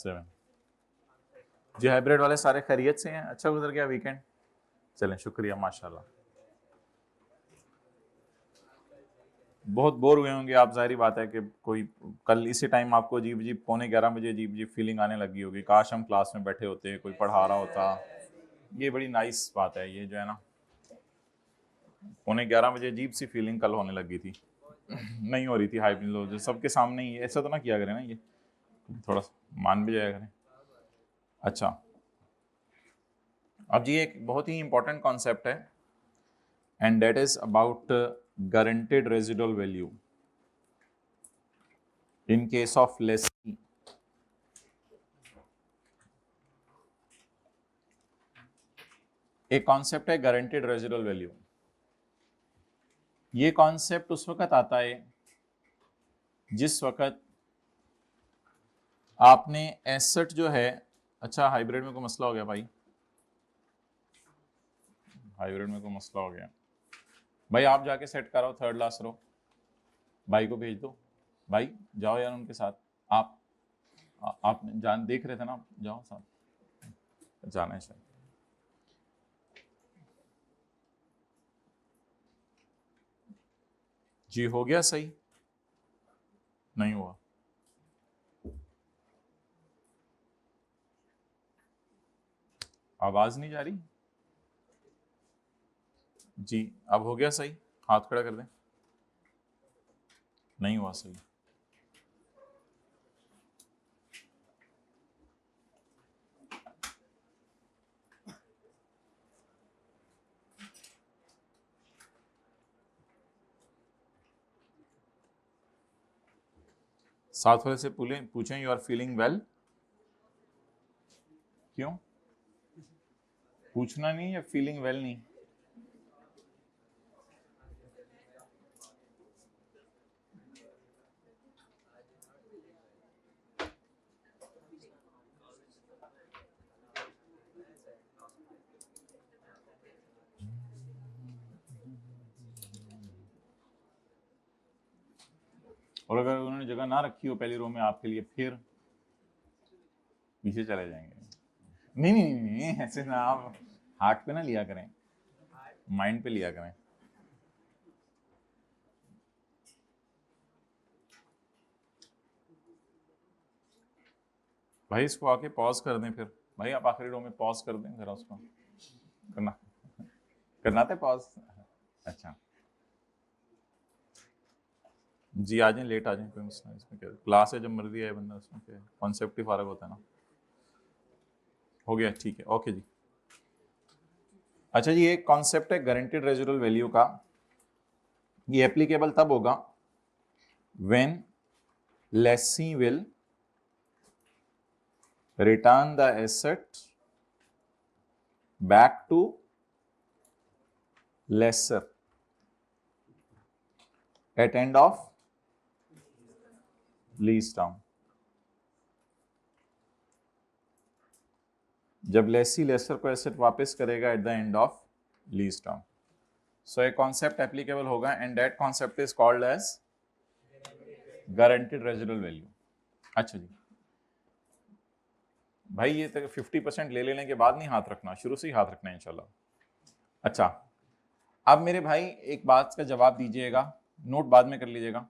7 जी। Hybrid वाले सारे खैरियत से हैं? अच्छा गुजर गया वीकेंड? चलें, शुक्रिया, माशाल्लाह। बहुत बोर हुए होंगे आप, जाहिर बात है कि कोई कल इसी टाइम आपको अजीब अजीब 11:45 अजीब अजीब फीलिंग आने लगी होगी, काश हम क्लास में बैठे होते, कोई पढ़ा रहा होता। ये बड़ी नाइस बात है, ये जो है ना 11:45 अजीब सी फीलिंग कल होने लगी थी। नहीं हो रही थी हाइप लो, सबके सामने ही, ऐसा तो ना किया करें ना, ये थोड़ा सा मान भी जाया करें। अच्छा, अब जी एक बहुत ही इंपॉर्टेंट कॉन्सेप्ट है, and that is about guaranteed residual value in case of Lesi. एक कॉन्सेप्ट है गारंटेड रेजिडुअल वैल्यू। ये कॉन्सेप्ट उस वक्त आता है जिस वक्त आपने एसेट जो है, अच्छा हाइब्रिड में कोई मसला हो गया भाई, हाइब्रिड में कोई मसला हो गया भाई, आप जाके सेट कराओ थर्ड लास्ट रो, भाई को भेज दो, भाई जाओ यार उनके साथ, आप जान देख रहे थे ना, जाओ साथ जाना है शायद। जी हो गया सही? नहीं हुआ? आवाज नहीं जा रही जी? अब हो गया सही? हाथ खड़ा कर दें। नहीं हुआ सही? साथ वाले से पूछें यू आर फीलिंग वेल? क्यों पूछना नहीं, या फीलिंग वेल नहीं? और अगर उन्होंने जगह ना रखी हो पहली रो में आपके लिए, फिर पीछे चले जाएंगे। नहीं नहीं नहीं, नहीं ऐसे ना, आप हार्ट पे ना लिया करें, माइंड पे लिया करें। भाई इसको आके पॉज कर दें, फिर भाई आप आखिरी रो में पॉज कर दें जरा, उसको करना था पॉज। अच्छा जी, आ जाए, लेट आ जाए, कोई मसला इसमें क्या, क्लास है जब मर्जी आए बंदा, उसमें क्या कॉन्सेप्ट ही फारग होता है ना। हो गया, ठीक है, ओके जी। अच्छा जी, एक कॉन्सेप्ट है गारंटेड रेजिडुअल वैल्यू का, ये एप्लीकेबल तब होगा when lessee will return the asset back to lessor at end of lease term। जब लेसी लेसर को एसेट वापस करेगा at the end of lease term. So एक कॉन्सेप्ट एप्लीकेबल होगा, and that concept is called as guaranteed residual value. अच्छा जी भाई, ये तक 50% ले लेने के बाद नहीं हाथ रखना, शुरू से ही हाथ रखना है इंशाल्लाह। अच्छा, अब मेरे भाई एक बात का जवाब दीजिएगा, नोट बाद में कर लीजिएगा।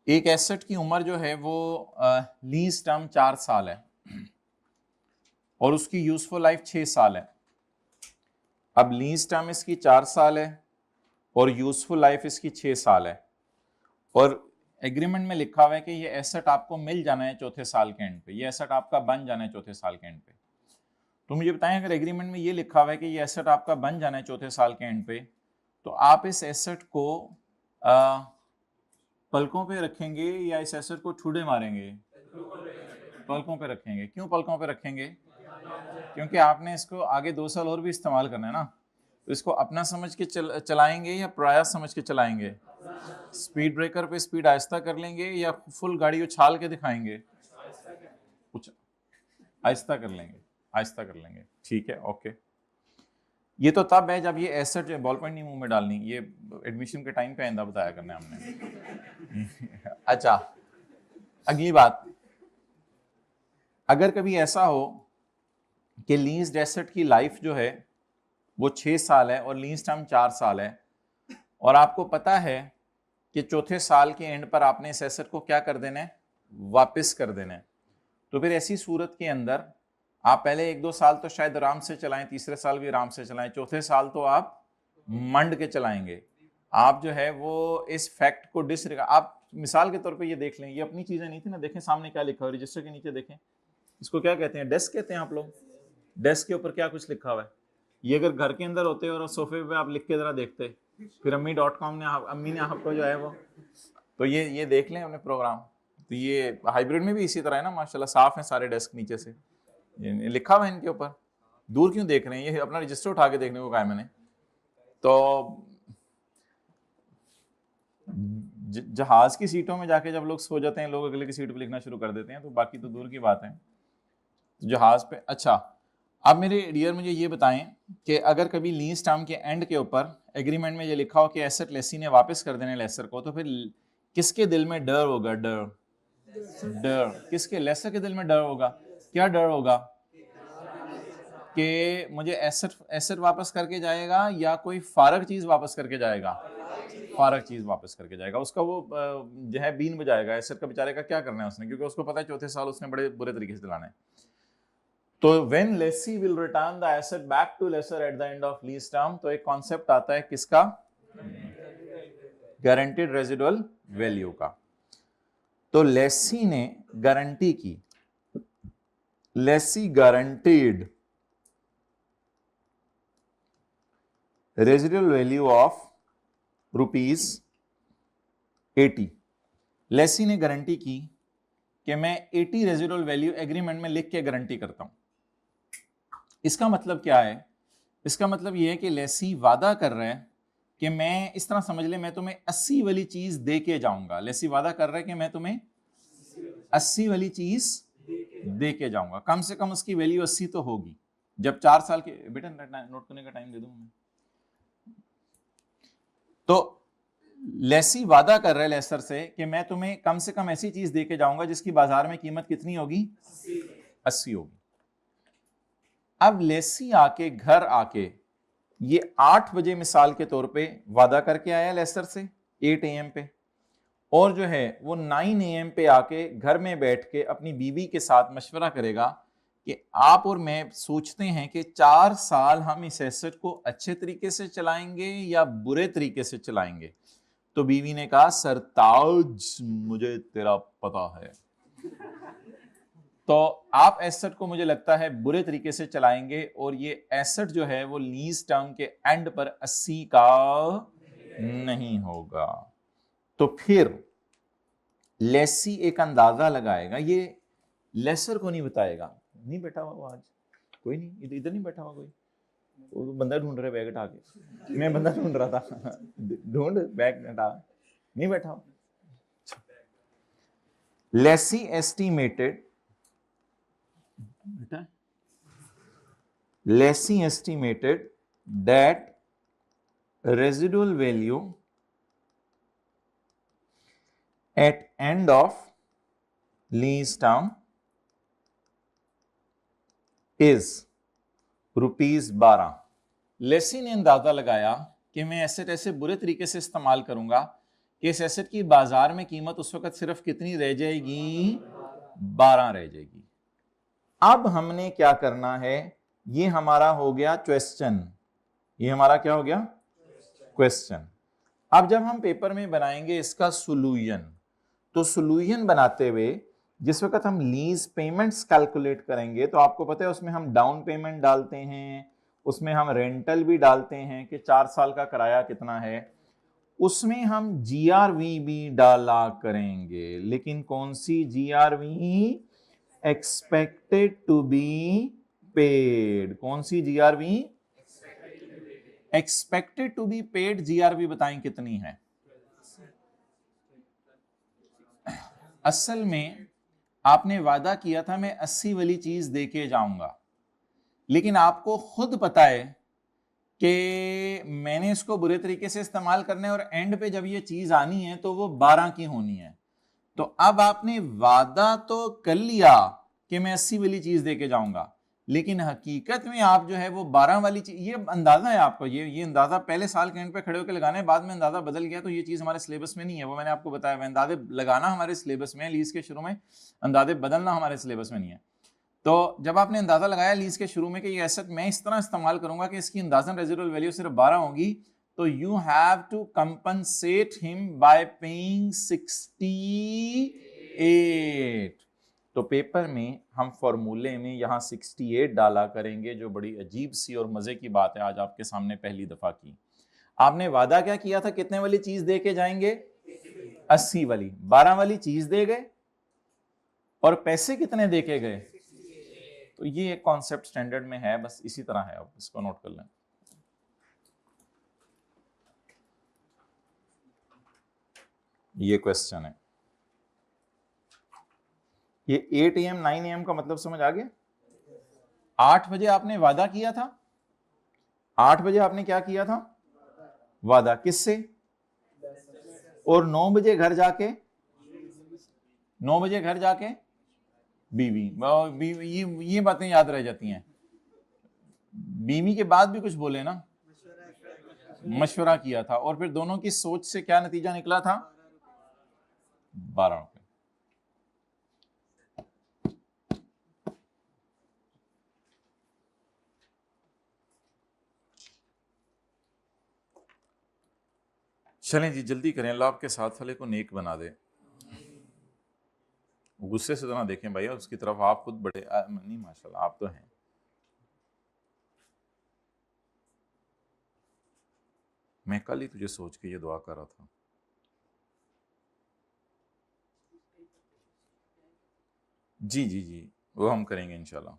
एक एसेट की उम्र जो है वो लीज टर्म 4 साल है और उसकी यूजफुल लाइफ 6 साल है। अब लीज टर्म इसकी 4 साल है और यूजफुल लाइफ इसकी 6 साल है, और एग्रीमेंट में लिखा हुआ है कि ये एसेट आपको मिल जाना है चौथे साल के एंड पे, ये एसेट आपका बन जाना है चौथे साल के एंड पे। तो मुझे बताएं, अगर एग्रीमेंट में ये लिखा हुआ है कि ये एसेट आपका बन जाना है चौथे साल के एंड पे, तो आप इस एसेट को पलकों पे रखेंगे या इस एसेट को ठूडे मारेंगे? पलकों पे रखेंगे। क्यों पलकों पे रखेंगे? क्योंकि आपने इसको आगे 2 साल और भी इस्तेमाल करना है ना। तो इसको अपना समझ के चलाएंगे या पराया समझ के चलाएंगे? स्पीड ब्रेकर पे स्पीड आहिस्ता कर लेंगे या फुल गाड़ी उछाल के दिखाएंगे? कुछ आहिस्ता कर लेंगे, आहिस्ता कर लेंगे, ठीक है, ओके। ये तो तब है जब ये एसेट जो बॉल पॉइंट नहीं मुंह में डालनी, ये एडमिशन के टाइम पे आइंदा बताया करना हमने। अच्छा, अगली बात, अगर कभी ऐसा हो कि लीज्ड एसेट की लाइफ जो है वो 6 साल है और लीज टर्म 4 साल है, और आपको पता है कि चौथे साल के एंड पर आपने इस एसेट को क्या कर देना है, वापस कर देना है, तो फिर ऐसी सूरत के अंदर आप पहले 1-2 साल तो शायद आराम से चलाएं, तीसरे साल भी आराम से चलाएं, चौथे साल तो आप मंड के चलाएंगे। आप जो है वो इस फैक्ट को डिसरिगार्ड, आप मिसाल के तौर पे ये देख लें, ये अपनी चीजें नहीं थी ना, देखें सामने क्या लिखा हुआ है रजिस्टर के नीचे, देखें इसको क्या कहते हैं, डेस्क कहते हैं आप लोग। डेस्क के ऊपर क्या कुछ लिखा हुआ है, ये अगर घर के अंदर होते और सोफे पे आप लिख के जरा देखते, फिर अम्मी.com ने अम्मी ने आपको जो है वो, तो ये देख लें अपने प्रोग्राम, तो ये हाइब्रिड में भी इसी तरह है ना, माशाल्लाह साफ है सारे डेस्क नीचे से लिखा हुआ है इनके ऊपर। दूर क्यों देख रहे हैं, ये अपना रजिस्टर उठा के देखने को कहा है मैंने। तो जहाज की सीटों में जाके जब लोग सो जाते हैं, लोग अगले की सीट पे लिखना शुरू कर देते हैं, तो बाकी तो दूर की बात है। तो जहाज पे, अच्छा अब मेरे डियर मुझे ये बताएं कि अगर कभी लीज टर्म के एंड के ऊपर एग्रीमेंट में ये लिखा हो कि एसेट लेसी ने वापस कर देने लेसर को, तो फिर किसके दिल में डर होगा, डर किसके, लेसर के दिल में डर होगा। क्या डर होगा कि मुझे एसेट वापस करके जाएगा या कोई फारग चीज वापस करके जाएगा, फारग चीज वापस करके जाएगा, उसका वो जो है बीन बजाएगा, एसेट का बेचारे का क्या करना है उसने, क्योंकि उसको पता है चौथे साल उसने बड़े बुरे तरीके से दिलाना है। तो when lessee will return the asset back to lessor at the end of lease term, तो एक कॉन्सेप्ट आता है किसका, गारंटीड रेजिडुअल वैल्यू का। तो लेसी ने गारंटी की, lessee guaranteed residual value of ₹80। Lessee ने गारंटी की कि मैं 80 रेजिडुअल वैल्यू एग्रीमेंट में लिख के गारंटी करता हूं। इसका मतलब क्या है, इसका मतलब यह है कि लेसी वादा कर रहा है कि मैं, इस तरह समझ ले, मैं तुम्हें 80 वाली चीज दे के जाऊंगा। लेसी वादा कर रहा है कि मैं तुम्हें 80 वाली चीज दे के जाऊंगा, कम से कम उसकी वैल्यू 80 तो होगी। जब 4 साल के, बेटा नोट करने का टाइम दे दूं मैं। तो लेसी वादा कर रहा है लेसर से कि मैं तुम्हें कम से कम ऐसी चीज दे के जाऊंगा जिसकी बाजार में कीमत कितनी होगी, 80 होगी। अब लेसी आके घर आके ये 8 बजे मिसाल के तौर पे वादा करके आया लेसर से 8 AM पे, और जो है वो 9 AM पे आके घर में बैठ के अपनी बीवी के साथ मशवरा करेगा कि आप और मैं सोचते हैं कि 4 साल हम इस एसेट को अच्छे तरीके से चलाएंगे या बुरे तरीके से चलाएंगे। तो बीवी ने कहा, सरताज मुझे तेरा पता है, तो आप एसेट को मुझे लगता है बुरे तरीके से चलाएंगे, और ये एसेट जो है वो लीज टर्म के एंड पर 80 का नहीं होगा। तो फिर लेसी एक अंदाजा लगाएगा, ये लेसर को नहीं बताएगा, नहीं बैठा हुआ आज कोई नहीं, इधर नहीं बैठा हुआ कोई, वो बंदा ढूंढ रहे बैग हटा के, मैं बंदा ढूंढ रहा था, ढूंढ बैग हटा, नहीं बैठा। Lessee estimated, Lessee estimated that residual value at end of lease term is ₹12। Lesi ने अंदाजा लगाया कि मैं एसेट ऐसे बुरे तरीके से इस्तेमाल करूंगा कि इस एसेट की बाजार में कीमत उस वक्त सिर्फ कितनी रह जाएगी, 12 रह जाएगी। अब हमने क्या करना है, ये हमारा हो गया क्वेश्चन, ये हमारा क्या हो गया, क्वेश्चन। अब जब हम पेपर में बनाएंगे इसका सोल्यूशन, तो सोल्यूशन बनाते हुए जिस वक्त हम लीज पेमेंट्स कैलकुलेट करेंगे, तो आपको पता है उसमें हम डाउन पेमेंट डालते हैं, उसमें हम रेंटल भी डालते हैं कि 4 साल का किराया कितना है, उसमें हम GRV भी डाला करेंगे। लेकिन कौन सी GRV, expected to be paid. कौन सी GRV, expected to be paid GRV बताएं कितनी है। असल में आपने वादा किया था मैं 80 वाली चीज देके जाऊंगा, लेकिन आपको खुद पता है कि मैंने इसको बुरे तरीके से इस्तेमाल करना है, और एंड पे जब ये चीज आनी है तो वो 12 की होनी है। तो अब आपने वादा तो कर लिया कि मैं 80 वाली चीज दे के जाऊंगा, लेकिन हकीकत में आप जो है वो 12 वाली चीज, ये अंदाजा है आपको, ये अंदाजा पहले साल के एंड पे खड़े होकर लगाना है, बाद में अंदाजा बदल गया तो ये चीज हमारे सिलेबस में नहीं है। वो मैंने आपको बताया, अंदाजे लगाना हमारे सिलेबस में, लीज के शुरू में अंदाजे बदलना हमारे सिलेबस में नहीं है। तो जब आपने अंदाजा लगाया लीज के शुरू में कि ये एसेट मैं इस तरह इस्तेमाल करूंगा कि इसकी अंदाजन रेजिडुअल वैल्यू सिर्फ 12 होगी, तो you have to compensate him by paying 68। तो पेपर में हम फॉर्मूले में यहाँ 68 डाला करेंगे, जो बड़ी अजीब सी और मजे की बात है आज आपके सामने पहली दफा की। आपने वादा क्या किया था, कितने वाली चीज दे के जाएंगे, 80 वाली। 12 वाली चीज दे गए और पैसे कितने दे के गए। तो ये एक कॉन्सेप्ट स्टैंडर्ड में है, बस इसी तरह है, आप इसको नोट कर लें। ये क्वेश्चन है, ये 8 AM 9 AM का मतलब समझ आ गया। 8 बजे आपने वादा किया था, 8 बजे आपने क्या किया था, वादा किससे, और 9 बजे घर जाके, 9 बजे घर जाके बीवी, ये बातें याद रह जाती हैं। बीवी के बाद भी कुछ बोले ना, मशवरा किया था, और फिर दोनों की सोच से क्या नतीजा निकला था, 12 रुपए। चलें जी जल्दी करें, अल्लाह आपके साथ वाले को नेक बना दे। गुस्से से तो ना देखें भैया उसकी तरफ, आप खुद बड़े नहीं माशाल्लाह आप तो हैं। मैं कल ही तुझे सोच के ये दुआ कर रहा था। जी जी जी, वो हम करेंगे इंशाल्लाह।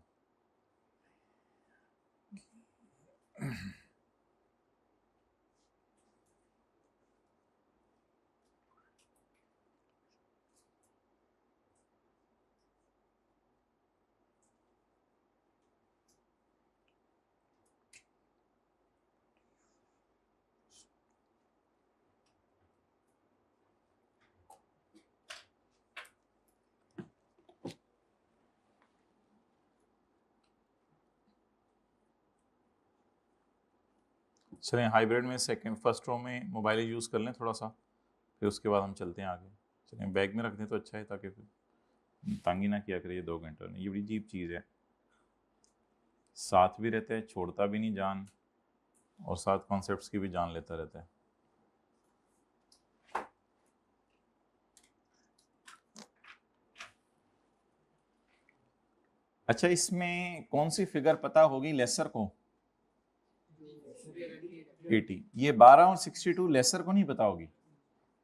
चलें हाइब्रिड में सेकंड फर्स्ट रो में मोबाइल यूज़ कर लें थोड़ा सा, फिर उसके बाद हम चलते हैं आगे। चलें बैग में रख दें तो अच्छा है, ताकि फिर तंग ही ना किया करिए 2 घंटे में। ये बड़ी अजीब चीज़ है, साथ भी रहता है, छोड़ता भी नहीं जान, और साथ कॉन्सेप्ट्स की भी जान लेता रहता है। अच्छा, इसमें कौन सी फिगर पता होगी लेसर को, 80। ये 12 और 62 लेसर को नहीं पता होगी,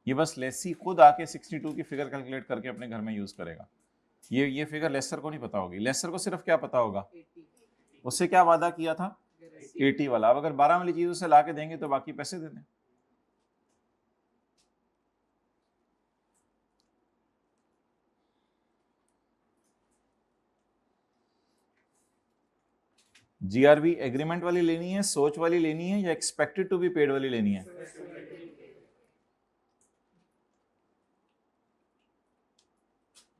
ये बस लेसी खुद आके 62 की फिगर कैलकुलेट करके अपने घर में यूज करेगा। ये फिगर लेसर को नहीं पता होगी। लेसर को सिर्फ क्या पता होगा, उससे क्या वादा किया था, 80 वाला। अब अगर 12 वाली चीज उसे ला के देंगे तो बाकी पैसे दे दें। जीआरबी एग्रीमेंट वाली लेनी है, सोच वाली लेनी है, या एक्सपेक्टेड टू बी पेड वाली लेनी है।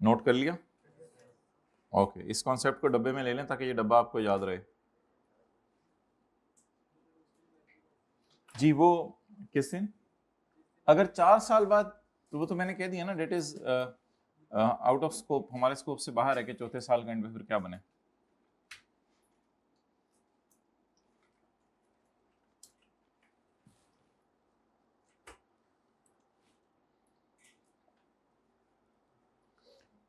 नोट कर लिया, ओके। इस कॉन्सेप्ट को डब्बे में ले लें ताकि ये डब्बा आपको याद रहे। जी वो किस दिन, अगर 4 साल बाद, तो वो तो मैंने कह दिया ना, date is out of scope, हमारे स्कोप से बाहर है कि चौथे साल का एंड में फिर क्या बने।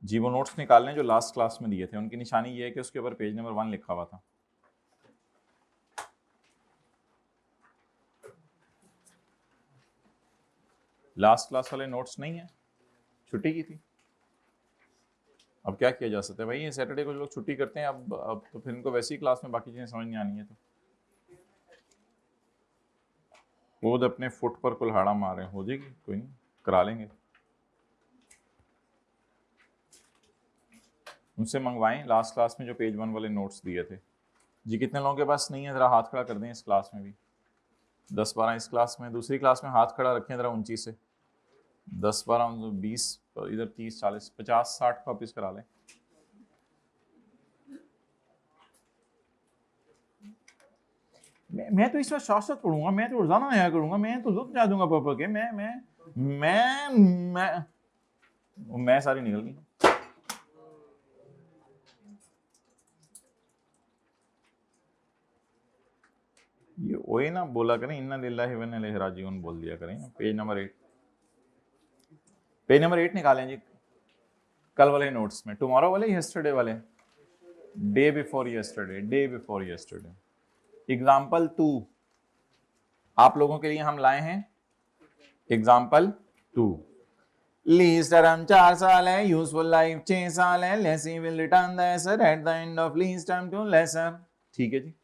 जी वो नोट्स निकालने जो लास्ट क्लास में दिए थे, उनकी निशानी ये है कि उसके ऊपर पेज नंबर 1 लिखा हुआ था। लास्ट क्लास वाले नोट्स नहीं है, छुट्टी की थी। अब क्या किया जा सकता है भाई, ये सैटरडे को जो लोग छुट्टी करते हैं, अब तो फिर इनको वैसी क्लास में बाकी चीजें समझ नहीं आनी है, तो खुद अपने फुट पर कुल्हाड़ा मारे, हो जाएगी, कोई नहीं, करा लेंगे। उनसे मंगवाएं लास्ट क्लास में जो पेज 1 वाले नोट्स दिए थे। जी कितने लोगों के पास नहीं है, ज़रा हाथ खड़ा कर दें इस क्लास में भी। 10-12 इस क्लास में, दूसरी क्लास में हाथ खड़ा रखें ज़रा ऊंची से। 10-12 20, इधर 30-40 50-60 कॉपीज करा लें। मैं तो इस बार शाश्वत पढ़ूंगा, मैं तो रोजाना नया करूंगा, मैं तो लुत्फ जा दूंगा पापा के, मैं सारी निकल गई। ये वही ना बोला करें, इन्ना लिल्लाहि व इन्ना इलैहि राजिऊन बोल दिया करें। पेज नंबर 8, पेज नंबर 8 निकालें जी कल वाले नोट्स में, टुमारो वाले, यस्टरडे वाले, day before yesterday, day before yesterday. Example 2 आप लोगों के लिए हम लाए हैं। एग्जाम्पल 2, लीज टर्म 4 साल है, यूजफुल लाइफ 6 साल है, lessee will return the asset at the end of lease term to lessor. ठीक है जी।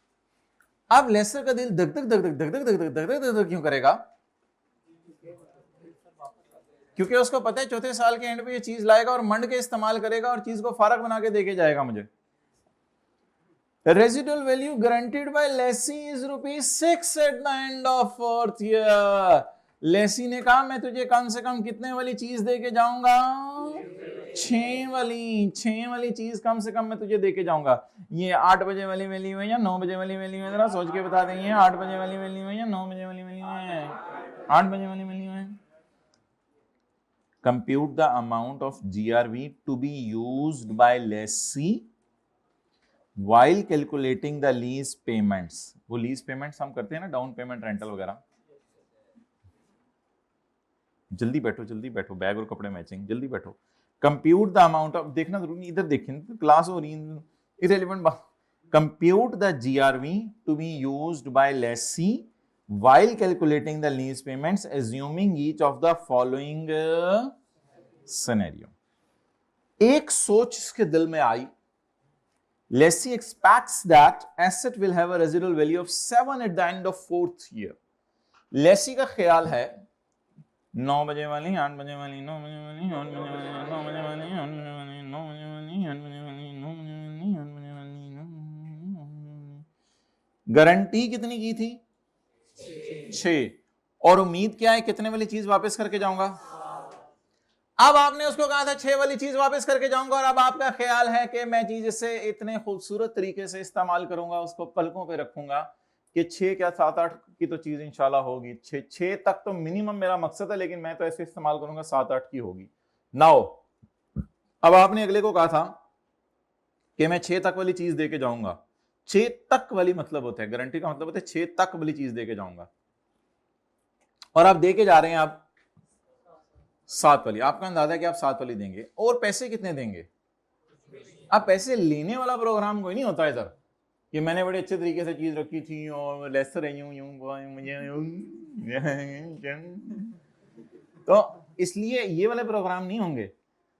अब लेसर का दिल धक धक धक धक धक धक धक धक धक धक धक क्यों करेगा? क्योंकि उसको पता है चौथे साल के एंड पे ये चीज लाएगा और मंड के इस्तेमाल करेगा और चीज को फारक बना के देके जाएगा मुझे। Residual value guaranteed by lessee is ₹6 at the end of 4th year. Lessee ने कहा मैं तुझे कम से कम कितने वाली चीज देके जाऊंगा? 6 वाली चीज कम से कम मैं तुझे देके जाऊंगा। ये 8 बजे वाली वैल्यू है या 9 बजे वाली वैल्यू है? जरा सोच के बता देंगे। 8 बजे वाली वैल्यू है या 9 बजे वाली वैल्यू है? 8 बजे वाली वैल्यू है। Compute the amount of GRV to be used by lessee while calculating the lease payments। वो लीज पेमेंट्स हम करते हैं ना, डाउन पेमेंट, रेंटल वगैरह। जल्दी बैठो, बैग और कपड़े मैचिंग, जल्दी बैठो। कंप्यूट द अमाउंट ऑफ, देखना जरूरी नहीं, इधर देखें, क्लास हो रही है, इररिलेवेंट बात। Compute the GRV to be used by lessee while calculating the lease payments assuming each of the following scenario। एक सोच इसके दिल में आई, lessee expects that asset will have a residual value of 7 at the end of 4th year। lessee का ख्याल है 9 बजे वाली, 8 बजे वाली, 9 बजे वाली, 8 बजे वाली, 9 बजे वाली, 8 बजे वाली, 9 बजे वाली, 8 बजे वाली, 9 बजे वाली, 8 बजे वाली। गारंटी कितनी की थी? 6। और उम्मीद क्या है कितने वाली चीज वापस करके जाऊंगा? अब आपने उसको कहा था 6 वाली चीज वापस करके जाऊंगा, और अब आपका ख्याल है कि मैं चीज इसे इतने खूबसूरत तरीके से इस्तेमाल करूंगा, उसको पलकों पे रखूंगा कि 6 क्या 7-8 की तो चीज इंशाल्लाह होगी। 6 तक तो मिनिमम मेरा मकसद है, लेकिन मैं तो ऐसे इस्तेमाल करूंगा 7-8 की होगी। नाउ अब आपने अगले को कहा था कि मैं 6 तक वाली चीज देके जाऊंगा। 6 तक वाली मतलब होता है, गारंटी का मतलब होता है 6 तक वाली चीज देके जाऊंगा, और आप देके जा रहे हैं आप 7 वाली। आपका अंदाजा है कि आप 7 वाली देंगे, और पैसे कितने देंगे? अब पैसे लेने वाला प्रोग्राम कोई नहीं होता इधर कि मैंने बड़े अच्छे तरीके से चीज रखी थी और लेसर है मुझे तो इसलिए ये वाले प्रोग्राम नहीं होंगे।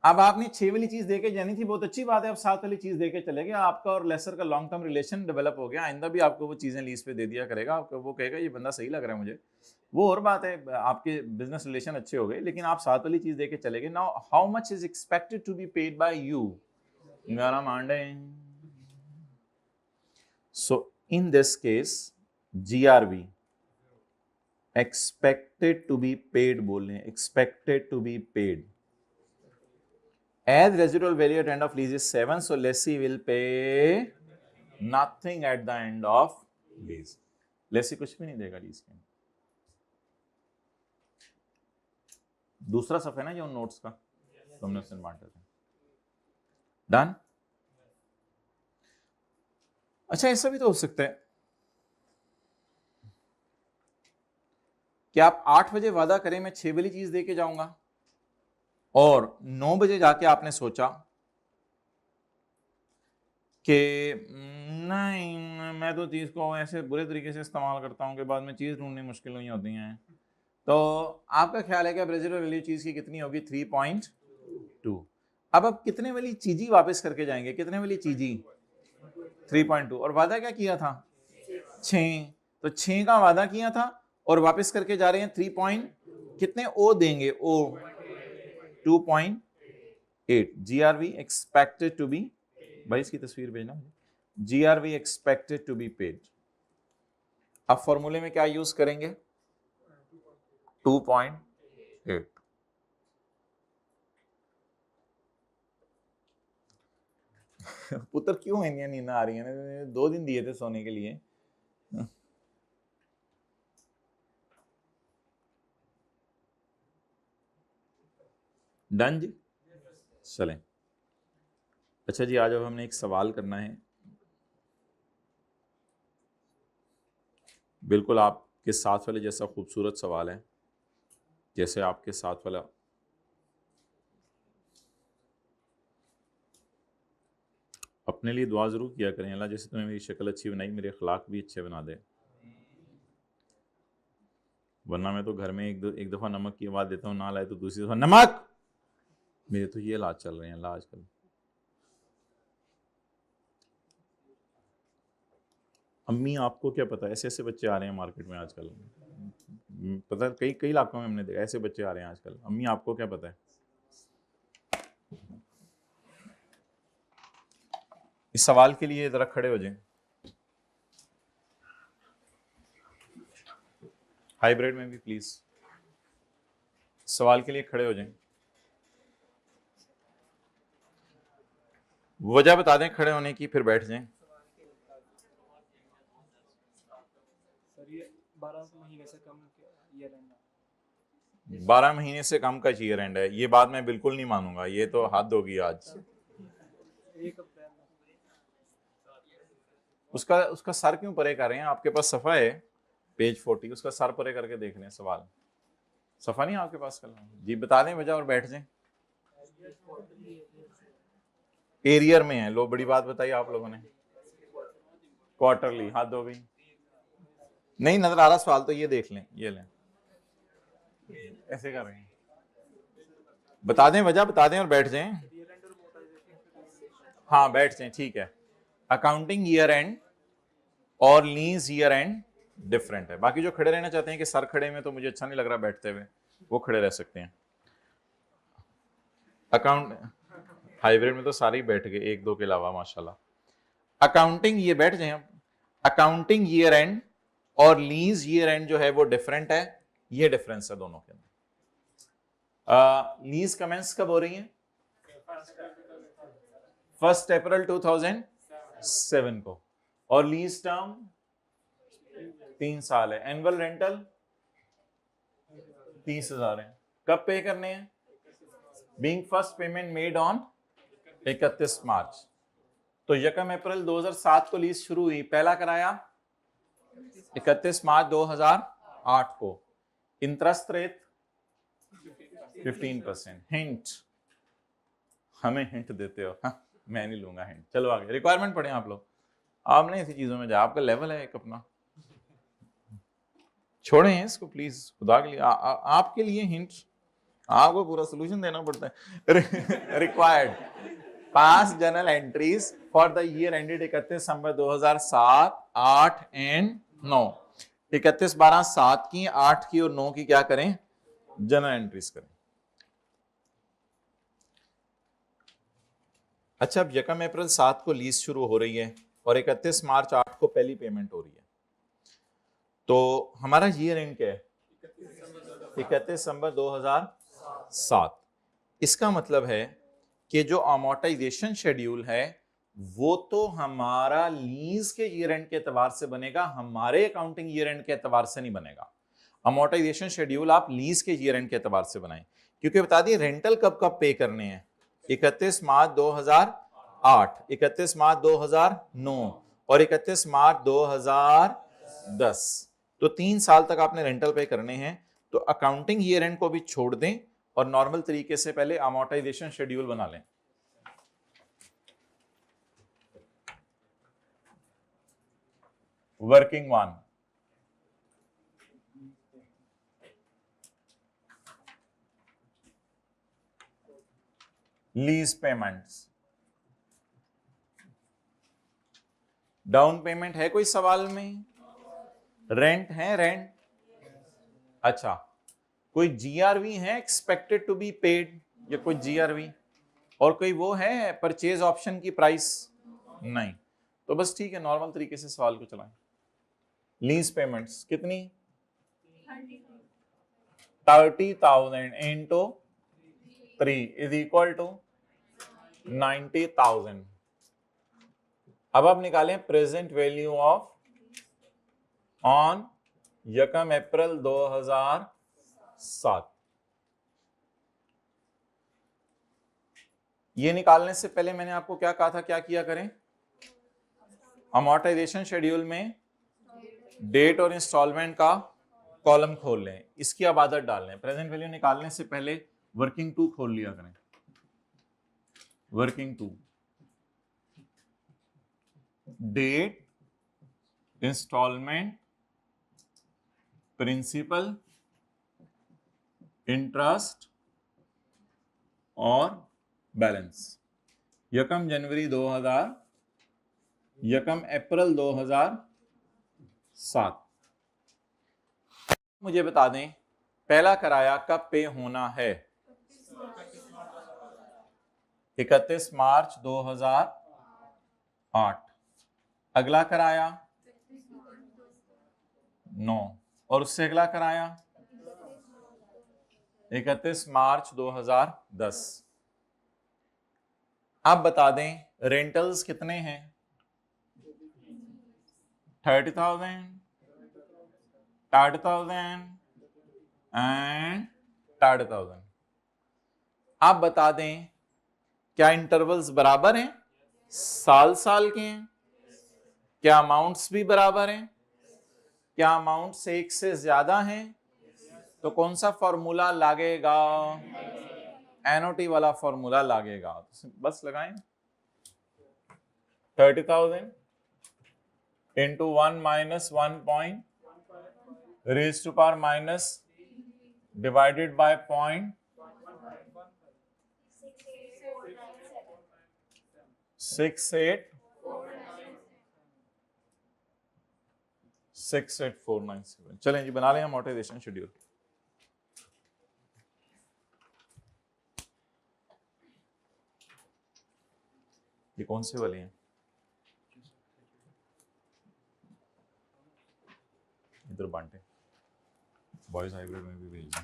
अब आपने 6 वाली चीज देके जानी थी, बहुत अच्छी बात है, अब 7 वाली चीज देके चले गए, आपका और लेसर का लॉन्ग टर्म रिलेशन डेवलप हो गया। आइंदा भी आपको वो चीजें लीज पे दे दिया करेगा, आपको वो कहेगा ये बंदा सही लग रहा है मुझे। वो और बात है, आपके बिजनेस रिलेशन अच्छे हो गए, लेकिन आप 7 वाली चीज देके चले गए। Now how much is expected to be paid by you? 11 मांडे। So in this case GRV expected to be paid बोलने, expected to be paid as residual value at end of lease is 7, so lessee will pay nothing at the end of lease। lessee कुछ भी नहीं देगा lease के। दूसरा सफ़ा है ना जो नोट्स का तुमने उससे बांटा था। डन। अच्छा ऐसा भी तो हो सकता है कि आप 8 बजे वादा करें मैं 6 वाली चीज देके जाऊंगा, और 9 बजे जाके आपने सोचा कि नहीं मैं तो चीज को ऐसे बुरे तरीके से इस्तेमाल करता हूं कि बाद में चीज ढूंढनी मुश्किल नहीं होती हैं। तो आपका ख्याल है कि अब रेजिडुअल वैल्यू चीज की कितनी होगी? 3.2। अब आप कितने वाली चीजी वापस करके जाएंगे? कितने वाली चीजी? 3.2। और वादा क्या किया था? 6। तो 6 का वादा किया था और वापस करके जा रहे हैं 3 कितने ओ देंगे? ओ 2.8। जीआरवी एक्सपेक्टेड टू बी, भाई इसकी तस्वीर भेजना, GRV expected to be paid. अब फॉर्मूले में क्या यूज करेंगे? 2.8। पुत्र क्यों नींद आ रही है? 2 दिन दिए थे सोने के लिए। डन जी, चलें। अच्छा जी, आज अब हमने एक सवाल करना है, बिल्कुल आपके साथ वाले जैसा खूबसूरत सवाल है, जैसे आपके साथ वाला। अपने लिए दुआ ज़रूर किया करें, अल्लाह जैसे तुम्हें मेरी शक्ल अच्छी बनाई, मेरे अखलाक भी अच्छे बना दे, वरना मैं तो घर में एक दफ़ा नमक की आवाज़ देता हूँ, ना लाए तो दूसरी दफ़ा नमक। मेरे तो ये इलाज चल रहे हैं अल्लाह आजकल। अम्मी आपको क्या पता, ऐसे ऐसे बच्चे आ रहे हैं मार्केट में आजकल, पता है, कई कई इलाकों में हमने देखा ऐसे बच्चे आ रहे हैं आजकल। अम्मी आपको क्या पता है। इस सवाल के लिए ज़रा खड़े हो जाएं, हाइब्रिड में भी प्लीज़ सवाल के लिए खड़े हो जाएं। वजह बता दें खड़े होने की, फिर बैठ जाएं। सर ये 12 महीने से कम ये रहना, 12 महीने से कम का ईयर एंड है, ये बात मैं बिल्कुल नहीं मानूंगा, ये तो हद होगी आज। 1 अप्रैल उसका उसका सर क्यों परे कर रहे हैं, आपके पास सफ़ा है पेज 40, उसका सर परे करके देख लें सवाल। सफ़ा नहीं आपके पास, कल जी बता दें वजह और बैठ जाएं। एरियर में है, लो बड़ी बात बताई आप लोगों ने, क्वार्टरली, हद हो गई। नहीं नजर आ रहा सवाल तो ये देख लें, ये लें, ऐसे कर रहे हैं, बता दें वजह, बता दें और बैठ जाएं। हाँ बैठ जाएं, ठीक है। अकाउंटिंग ईयर एंड और लीज ईयर एंड डिफरेंट है। बाकी जो खड़े रहना चाहते हैं कि सर खड़े में तो मुझे अच्छा नहीं लग रहा बैठते हुए, वो खड़े रह सकते हैं। अकाउंट हाइब्रिड में तो सारे ही बैठ गए, एक दो के अलावा माशाल्लाह। अकाउंटिंग, ये बैठ जाए हम। अकाउंटिंग ईयर एंड और लीज ईयर एंड जो है वो डिफरेंट है, ये डिफरेंस है दोनों के अंदर। लीज कमेंस कब हो रही है? 1 अप्रैल 2007 को, और लीज टर्म 3 साल है। एनुअल रेंटल 30,000 है। कब पे करने हैं? Being first payment made on 31 मार्च। तो 1 अप्रैल 2007 को लीज शुरू हुई, पहला कराया 31 मार्च 2008 को। Interest rate 15%। हिंट, हमें हिंट देते हो? हाँ, मैं नहीं लूंगा हिंट। चलो आगे, रिक्वायरमेंट पढ़े आप लोग, आपने ऐसी चीजों में जा, आपका लेवल है एक अपना, छोड़े हैं इसको प्लीज खुदा के लिए। आपके लिए हिंट, आपको पूरा सोल्यूशन देना पड़ता है। Required pass journal entries for the year ended 31 December 2007, 8 and 9। 31, 12, 7 की, 8 की और 9 की क्या करें? जर्नल एंट्रीज करें। अच्छा, अब 1 अप्रैल 7 को लीज शुरू हो रही है और 31 मार्च 8 को पहली पेमेंट हो रही है, तो हमारा ईयर एंड क्या है? 31 दिसंबर 2007। इसका मतलब है कि जो अमोर्टाइजेशन शेड्यूल है वो तो हमारा लीज के ईयर एंड के एतबार से बनेगा, हमारे अकाउंटिंग ईयर एंड के एतबार से नहीं बनेगा। अमोर्टाइजेशन शेड्यूल आप लीज के ईयर एंड के एतबार से बनाएं, क्योंकि बता दिए रेंटल कब कब पे करने हैं। 31 मार्च 2008, 31 मार्च 2009 और 31 मार्च 2010। तो 3 साल तक आपने रेंटल पे करने हैं। तो अकाउंटिंग ईयर एंड को भी छोड़ दें और नॉर्मल तरीके से पहले अमोर्टाइजेशन शेड्यूल बना लें। Working one, lease payments. Down payment है कोई सवाल में? रेंट है? रेंट, अच्छा कोई जीआरवी है एक्सपेक्टेड टू बी पेड, या कोई जीआरवी और कोई वो है परचेज ऑप्शन की प्राइस? नहीं। तो बस ठीक है, नॉर्मल तरीके से सवाल को चलाएं। लीज पेमेंट्स कितनी? 30,000 इंटू 3 इज इक्वल टू 90,000। अब आप निकालें प्रेजेंट वैल्यू ऑफ ऑन 1 अप्रैल 2007। ये निकालने से पहले मैंने आपको क्या कहा था, क्या किया करें, अमोर्टाइजेशन शेड्यूल में डेट और इंस्टॉलमेंट का कॉलम खोल लें, इसकी अब आदत डाल लें। प्रेजेंट वैल्यू निकालने से पहले वर्किंग टू खोल लिया करें, working two, date, instalment, principal, interest और बैलेंस। यकम जनवरी 2000, यकम अप्रैल 2007। मुझे बता दें पहला किराया कब पे होना है? 31 मार्च 2008। अगला किराया 9, और उससे अगला किराया 31 मार्च 2010। आप बता दें रेंटल्स कितने हैं? 30,000, 30,000 एंड 30,000। आप बता दें क्या इंटरवल्स बराबर हैं, साल साल के हैं? क्या अमाउंट्स भी बराबर हैं? क्या अमाउंट्स एक से ज्यादा हैं? तो कौन सा फॉर्मूला लागेगा? एनओटी वाला फॉर्मूला लागेगा। तो बस लगाएं 30,000 into 1 minus 1 point raise to power minus divided by point 68497। चलें जी बना लें अमोर्टाइजेशन शेड्यूल। ये कौन से वाले हैं? इधर बांटे, बॉयज हाइब्रिड में भी भेज दें।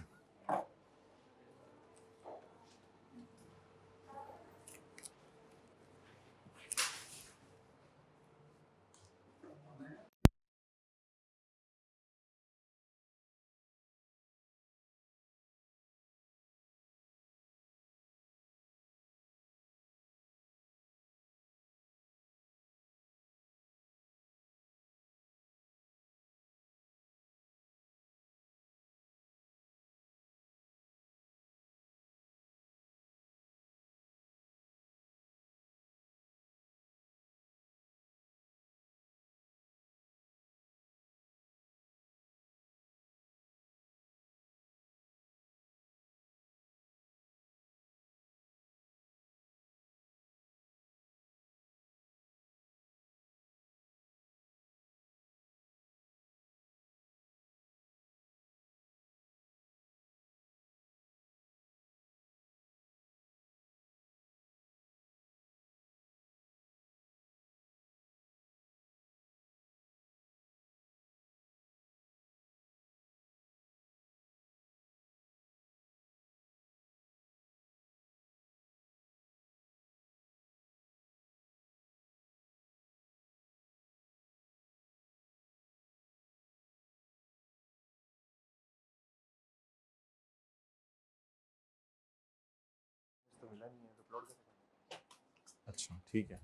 अच्छा ठीक है,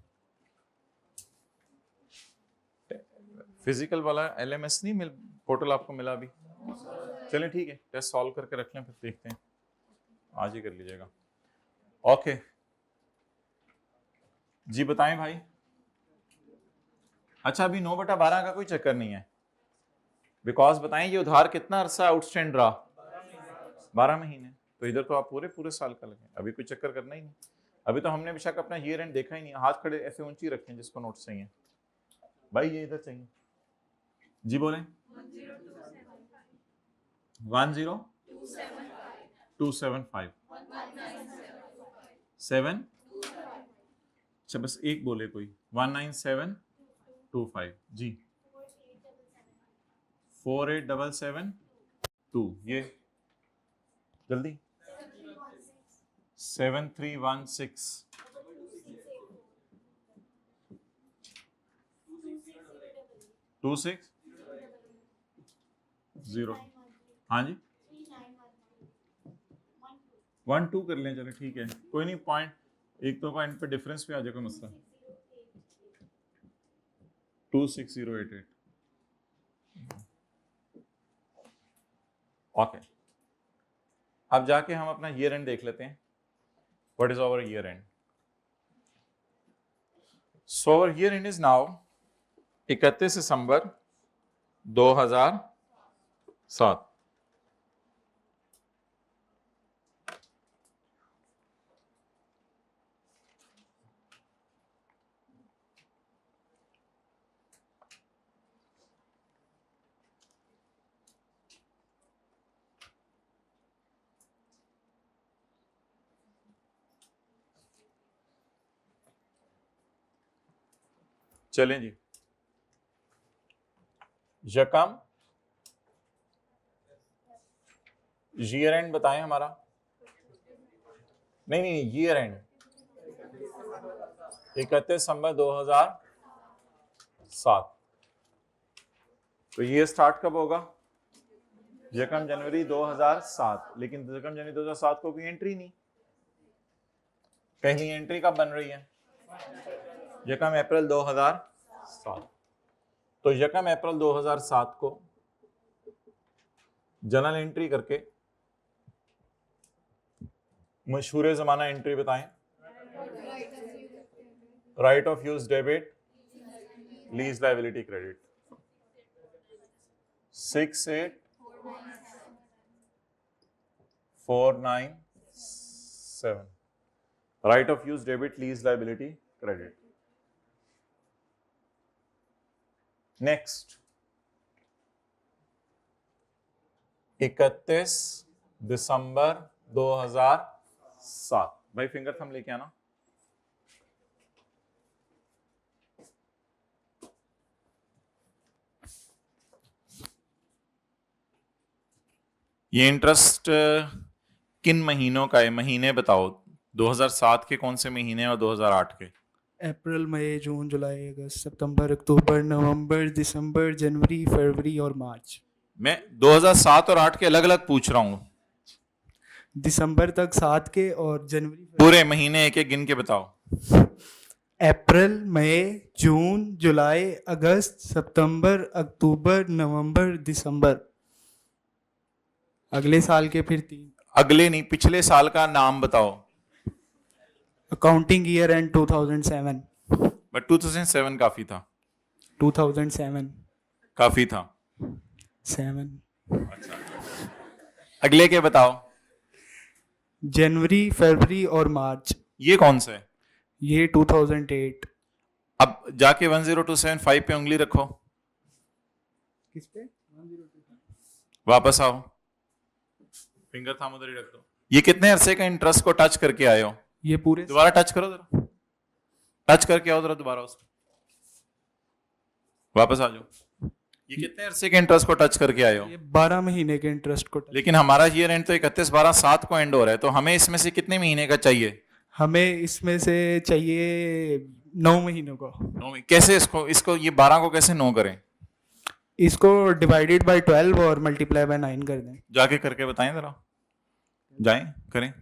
फिजिकल वाला एलएमएस नहीं मिल, पोर्टल आपको मिला अभी? चलें ठीक है, टेस्ट सॉल्व करके रख लें, फिर देखते हैं, आज ही कर लीजिएगा। ओके जी बताएं भाई। अच्छा अभी 9/12 का कोई चक्कर नहीं है, बिकॉज बताएं ये उधार कितना अरसा आउटस्टैंड रहा? 12 महीने। तो इधर तो आप पूरे पूरे साल का लगे, अभी कोई चक्कर करना ही नहीं। अभी तो हमने बेशक अपना ईयर एंड देखा ही नहीं। हाथ खड़े ऐसे ऊंची रखें जिसको नोट्स चाहिए भाई, ये इधर चाहिए जी, बोलें 10275 7। अच्छा बस एक बोले कोई, 19725 जी, 48772, ये जल्दी 7316 26 हाँ जी 12 कर लें, चले ठीक है, कोई नहीं, एक तो पॉइंट पे डिफरेंस भी आ जाए कोई मसला 26088 ओके। अब जाके हम अपना ईयर एंड देख लेते हैं। What is our year end? So our year end is now 31 December 2007। चलें जी, यकम ईयर एंड बताएं हमारा। नहीं नहीं, ईयर एंड 31 दिसंबर 2007। तो ये स्टार्ट कब होगा? यकम जनवरी 2007। लेकिन यकम जनवरी 2007 को कोई एंट्री नहीं। पहली एंट्री कब बन रही है? यकम अप्रैल 2007। तो यकम अप्रैल 2007 को जनरल एंट्री करके मशहूर जमाना एंट्री बताएं। Right of use debit, lease liability credit 68497। Right of use debit, lease liability credit. Next 31 December 2007। भाई फिंगर थंब लेके आना। ये इंटरेस्ट किन महीनों का है? महीने बताओ। 2007 के कौन से महीने और 2008 के? अप्रैल, मई, जून, जुलाई, अगस्त, सितंबर, अक्टूबर, नवंबर, दिसंबर, जनवरी, फरवरी और मार्च। मैं 2007 और 8 के अलग अलग पूछ रहा हूँ। दिसंबर तक 7 के और जनवरी पूरे महीने एक एक गिन के बताओ। अप्रैल, मई, जून, जुलाई, अगस्त, सितंबर, अक्टूबर, नवंबर, दिसंबर। अगले साल के फिर 3। अगले नहीं, पिछले साल का नाम बताओ। Accounting year and 2007। बट 2007 काफी था। 2007 काफी था। 7। अगले के बताओ। जनवरी, फरवरी और मार्च। ये कौन सा है? ये 2008। अब जाके 10275 पे उंगली रखो। किस पे? वापस आओ, फिंगर थंब उधर ही रख दो। ये कितने अरसे का इंटरेस्ट को टच करके आए हो? ये पूरे दोबारा टच करो जरा, टच करके आओ जरा दोबारा उसको। वापस आ जाओ। ये कितने अरसे के इंटरेस्ट को टच करके आए हो? ये 12 महीने के इंटरेस्ट को लेकिन हमारा ईयर एंड तो 31/12/7 को एंड हो रहा है, तो हमें इसमें से कितने महीने का चाहिए? हमें इसमें से चाहिए 9 महीनों को। कैसे इसको इसको ये 12 को कैसे 9 करें? इसको डिवाइडेड बाय 12 और मल्टीप्लाई बाय 9 कर दें। जाके करके बताएं जरा, जाएं करें।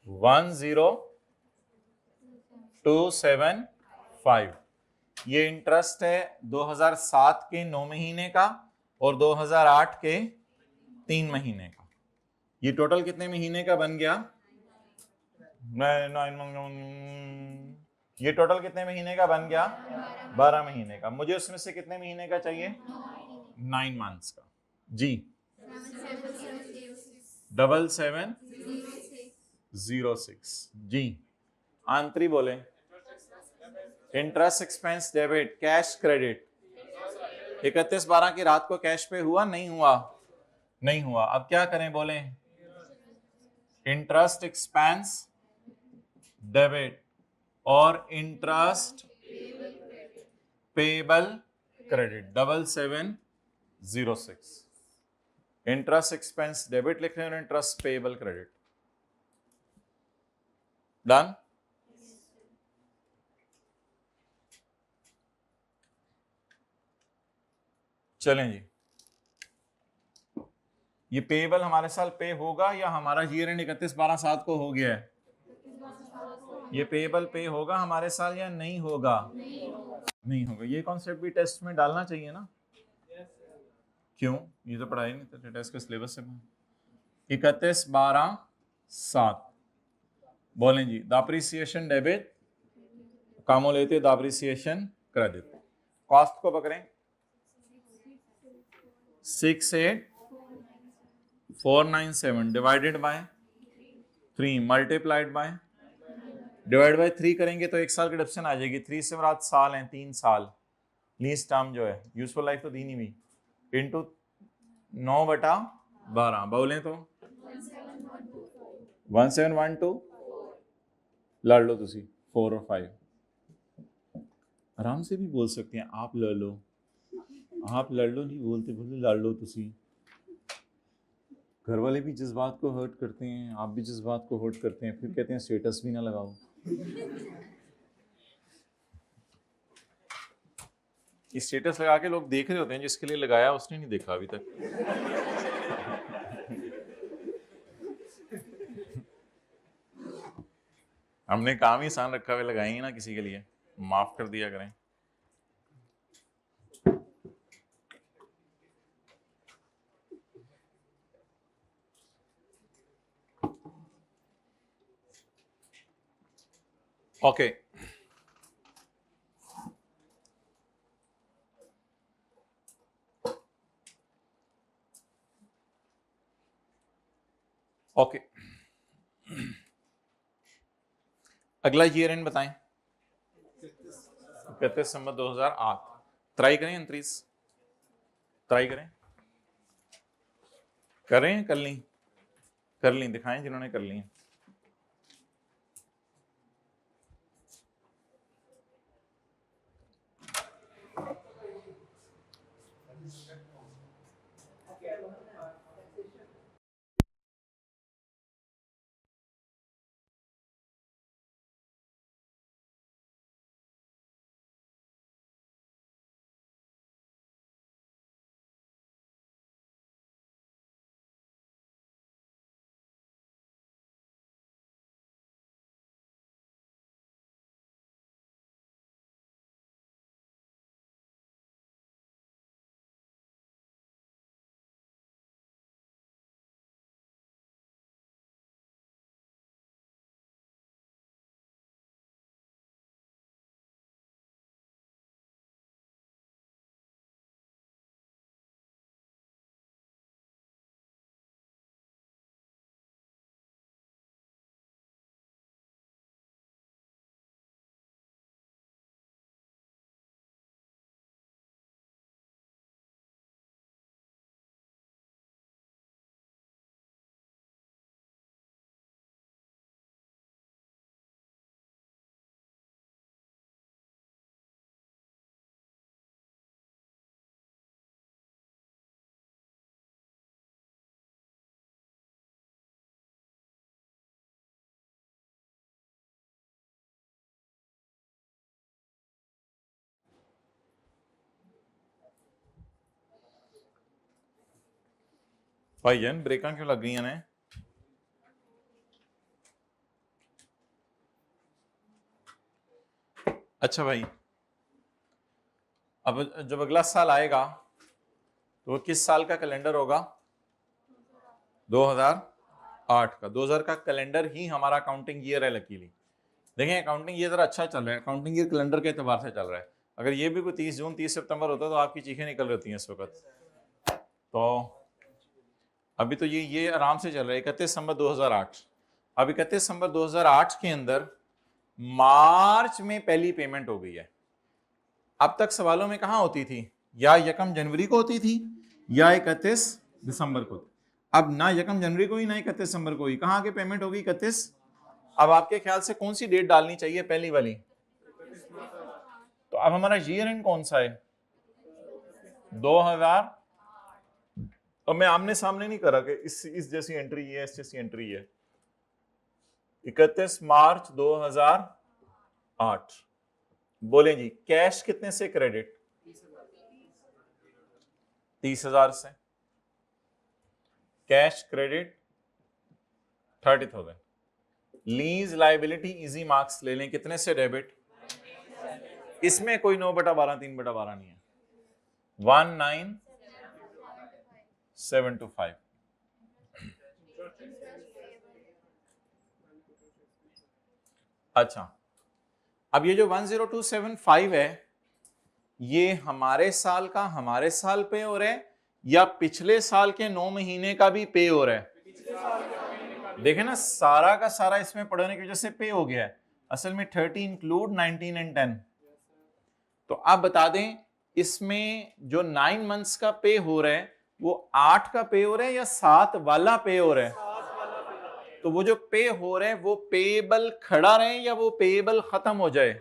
10275 ये इंटरेस्ट है 2007 के 9 महीने का और 2008 के 3 महीने का। ये टोटल कितने महीने का बन गया? ये टोटल कितने महीने का बन गया? 12 महीने का। मुझे उसमें से कितने महीने का चाहिए? 9 मंथ्स का। जी 7706 जी। आंतरी बोले। Interest expense debit, cash credit. 31/12 की रात को कैश पे हुआ नहीं हुआ? नहीं हुआ। अब क्या करें बोले? इंटरेस्ट एक्सपेंस डेबिट और interest payable credit 7706। Interest expense debit लिख रहे हैं और इंटरेस्ट पेबल क्रेडिट। डन? चलें जी। ये पेएबल हमारे साल पे होगा या हमारा ईयर एंड 31/12/7 को हो गया है? ये पेएबल पे होगा हमारे साल या नहीं होगा? नहीं होगा। ये कॉन्सेप्ट भी टेस्ट में डालना चाहिए ना? क्यों? ये तो पढ़ाई नहीं था टेस्ट के सिलेबस से। 31/12/7 बोलें जी, दाप्रिसिएशन डेबिट, कामों लेते दाप्रिसिएशन क्रेडिट। कॉस्ट को पकड़ें 68497 divided by 3 multiplied by divide by 3 करेंगे तो 1 साल की डिडक्शन आ जाएगी। 3 से मुराद साल हैं, 3 साल। लीज टर्म जो है, यूजफुल लाइफ तो दी नहीं हुई, इंटू 9/12 बोलें तो 1712 लड़ लो तुसी 4 और 5। आराम से भी बोल सकते हैं, आप लड़ लो, आप लड़ लो नहीं बोलते, बोले लड़ लो तुसी। घर वाले भी जज्बात को हर्ट करते हैं, आप भी जज्बात को हर्ट करते हैं, फिर कहते हैं स्टेटस भी ना लगाओ। ये स्टेटस लगा के लोग देख रहे होते हैं, जिसके लिए लगाया उसने नहीं देखा अभी तक। हमने काम ही आसान रखा हुआ, लगाएंगे ना किसी के लिए, माफ कर दिया करें। ओके ओके, अगला ईयर एंड बताएं। 31 दिसंबर 2008। ट्राई करें एंट्रीज, ट्राई करें, करें कर ली, कर ली, दिखाएं जिन्होंने कर ली। भाई जन ब्रेकां क्यों लग गई ने? अच्छा भाई, अब जब अगला साल आएगा तो वो किस साल का कैलेंडर होगा? 2008 का। 2000 का कैलेंडर ही हमारा अकाउंटिंग ईयर है। लकीली देखें अकाउंटिंग ईयर जरा अच्छा चल रहा है, अकाउंटिंग ईयर कैलेंडर के एतबार से चल रहा है। अगर ये भी कोई 30 जून 30 सितंबर होता तो आपकी चीखें निकल रही हैं इस वक्त। तो अभी तो ये आराम से चल रहा है 31 दिसंबर 2008। अब 31 दिसंबर 2008 के अंदर मार्च में पहली पेमेंट हो गई है। अब तक सवालों में कहां होती थी? या 1 जनवरी को होती थी या 31 दिसंबर को। अब ना 1 जनवरी को ही ना 31 दिसंबर को ही, कहां के पेमेंट होगी? 31। अब आपके ख्याल से कौन सी डेट डालनी चाहिए पहली वाली? तो अब हमारा ईयर एंड कौन सा है? 2000। तो मैं आमने सामने नहीं करा कि इस जैसी एंट्री है, इस जैसी एंट्री है। 31 मार्च 2008। बोले जी कैश कितने से क्रेडिट? 30,000 से। Cash credit 30,000। Lease liability easy marks ले लें, कितने से डेबिट? इसमें कोई 9/12 3/12 नहीं है, 19725। अच्छा, अब ये जो 10275 है, ये हमारे साल पे हो रहा है या पिछले साल के 9 महीने का भी पे हो रहा है? देखे ना, सारा का सारा इसमें पढ़ने की वजह से पे हो गया है। असल में 30 इंक्लूड 19 एंड 10। तो आप बता दें, इसमें जो 9 मंथ्स का पे हो रहा है वो 8 का पे हो रहा है या 7 वाला पे हो रहा है? तो वो जो पे हो रहा है वो पेएबल खड़ा रहे या वो पेएबल खत्म हो जाए?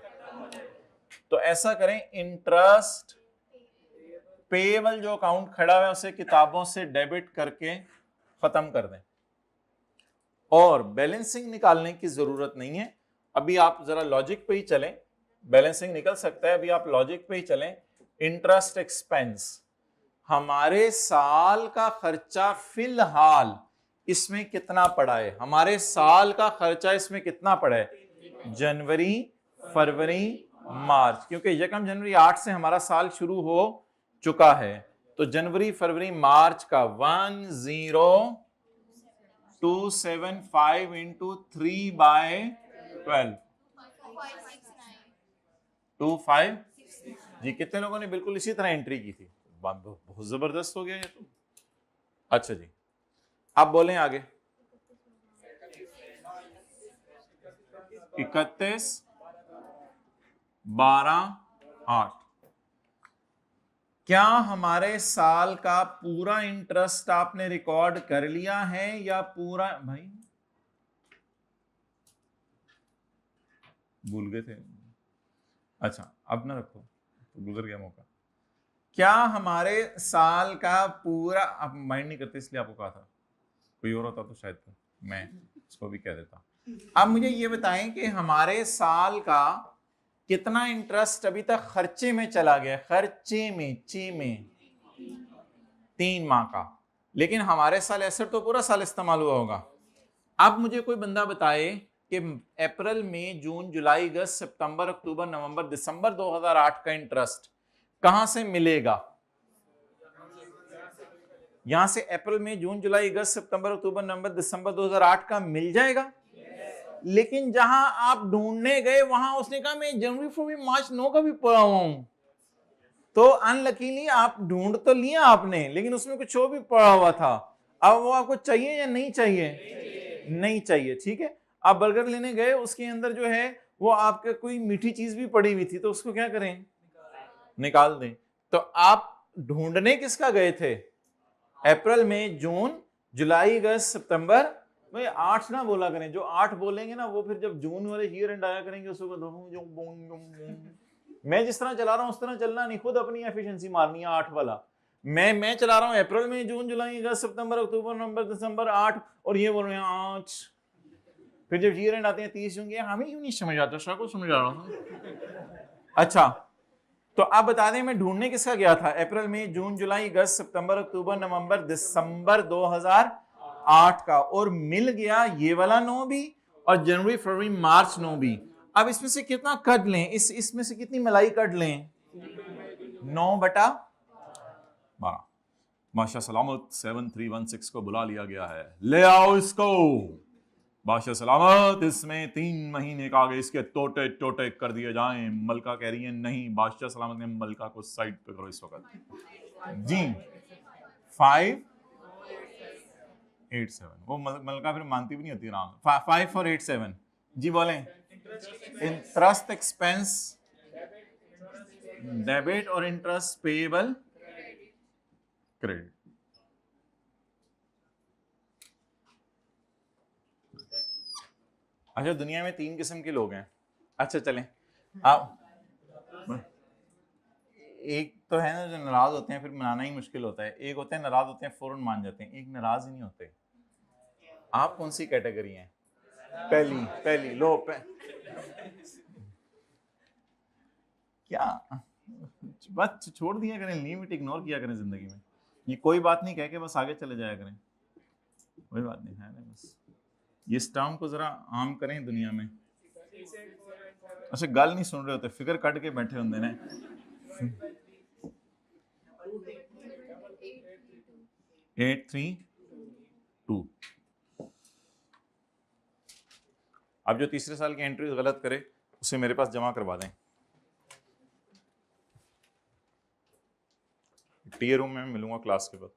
तो ऐसा करें, इंटरेस्ट पेएबल जो अकाउंट खड़ा है उसे किताबों से डेबिट करके खत्म कर दें, और बैलेंसिंग निकालने की जरूरत नहीं है। अभी आप जरा लॉजिक पे ही चलें, बैलेंसिंग निकल सकता है, अभी आप लॉजिक पे ही चलें। इंटरेस्ट एक्सपेंस, हमारे साल का खर्चा फिलहाल इसमें कितना पड़ा है? हमारे साल का खर्चा इसमें कितना पड़ा है? जनवरी, फरवरी, मार्च, क्योंकि यकम जनवरी 8 से हमारा साल शुरू हो चुका है। तो जनवरी, फरवरी, मार्च का 10275 इंटू 3/12 25। जी, कितने लोगों ने बिल्कुल इसी तरह एंट्री की थी? बहुत जबरदस्त हो गया ये तो। अच्छा जी, आप बोलें आगे। 31, 12, 8। क्या हमारे साल का पूरा इंटरेस्ट आपने रिकॉर्ड कर लिया है या पूरा? भाई भूल गए थे। अच्छा, अब ना रखो, तो गुजर गया मौका। क्या हमारे साल का पूरा, आप माइंड नहीं करते इसलिए आपको कहा था, कोई और होता तो शायद मैं इसको भी कह देता। अब मुझे ये बताएं कि हमारे साल का कितना इंटरेस्ट अभी तक खर्चे में चला गया? खर्चे में, चे में 3 माह का, लेकिन हमारे साल ऐसे तो पूरा साल इस्तेमाल हुआ होगा। अब मुझे कोई बंदा बताए कि अप्रैल, मई, जून, जुलाई, अगस्त, सितंबर, अक्टूबर, नवंबर, दिसंबर 2008 का इंटरेस्ट कहां से मिलेगा? यहां से अप्रैल, मई, जून, जुलाई, अगस्त, सितंबर, अक्टूबर, नवंबर, दिसंबर 2008 का मिल जाएगा। लेकिन जहां आप ढूंढने गए वहां उसने कहा मैं जनवरी, फरवरी, मार्च 9 का भी पढ़ा हुआ हूं। तो अनलकीली आप ढूंढ तो लिया आपने, लेकिन उसमें कुछ और भी पढ़ा हुआ था। अब वो आपको चाहिए या नहीं चाहिए? नहीं चाहिए, ठीक है। आप बर्गर लेने गए, उसके अंदर जो है वो आपके कोई मीठी चीज भी पड़ी हुई थी, तो उसको क्या करें? निकाल दें। तो आप ढूंढने किसका गए थे? अप्रैल, मई, जून, जुलाई, अगस्त, सितंबर। भाई 8 ना बोला करें, जो 8 बोलेंगे ना वो फिर जब जून वाले ईयर एंड आया करेंगे उसको मैं जिस तरह चला रहा हूं उस तरह चलना नहीं, खुद अपनी एफिशिएंसी मारनी है 8 वाला। मैं चला रहा हूं अप्रैल, मई, जून, जुलाई, अगस्त, सितंबर, अक्टूबर, नवंबर, दिसंबर 8, और ये बोल रहे हैं 8। फिर जब ईयर एंड आते हैं 30 होंगे, हमें क्यों नहीं समझ आता? शाह को समझ आ रहा हूं। अच्छा, तो आप बता दें मैं ढूंढने किसका गया था? अप्रैल, मई, जून, जुलाई, अगस्त, सितंबर, अक्टूबर, नवंबर, दिसंबर 2008 का, और मिल गया ये वाला 9 भी और जनवरी, फरवरी, मार्च 9 भी। अब इसमें से कितना कट लें? इसमें से कितनी मलाई कट लें? 9/12। बादशाह सलामत 7316 को बुला लिया गया है, ले आओ इसको। बादशाह सलामत, इसमें 3 महीने का आगे इसके टोटे टोटे कर दिए जाएं। मलका कह रही है नहीं। बादशाह सलामत ने मलका को साइड पे करो इस वक्त जी। 587, वो मलका फिर मानती भी नहीं होती आराम। 5487 जी, बोलें। इंटरेस्ट एक्सपेंस डेबिट और इंटरेस्ट पेएबल क्रेडिट। अच्छा, दुनिया में 3 किस्म के लोग हैं। अच्छा चलें, आप एक तो है ना जो नाराज होते हैं, फिर मनाना ही मुश्किल होता है। एक होते हैं नाराज होते हैं फौरन मान जाते हैं, एक नाराज ही नहीं होते। आप कौन सी कैटेगरी हैं? पहली लो क्या बस छोड़ दिया करें, लिमिट इग्नोर किया करें जिंदगी में। ये कोई बात नहीं कह के बस आगे चले जाया करें। कोई बात नहीं है ना, बस ये इस टर्म को जरा आम करें दुनिया में। अच्छा गल नहीं सुन रहे होते, फिगर कट के बैठे होंगे ने। 832। अब जो तीसरे साल की एंट्रीज गलत करे उसे मेरे पास जमा करवा दें। टी रूम में मिलूंगा क्लास के बाद।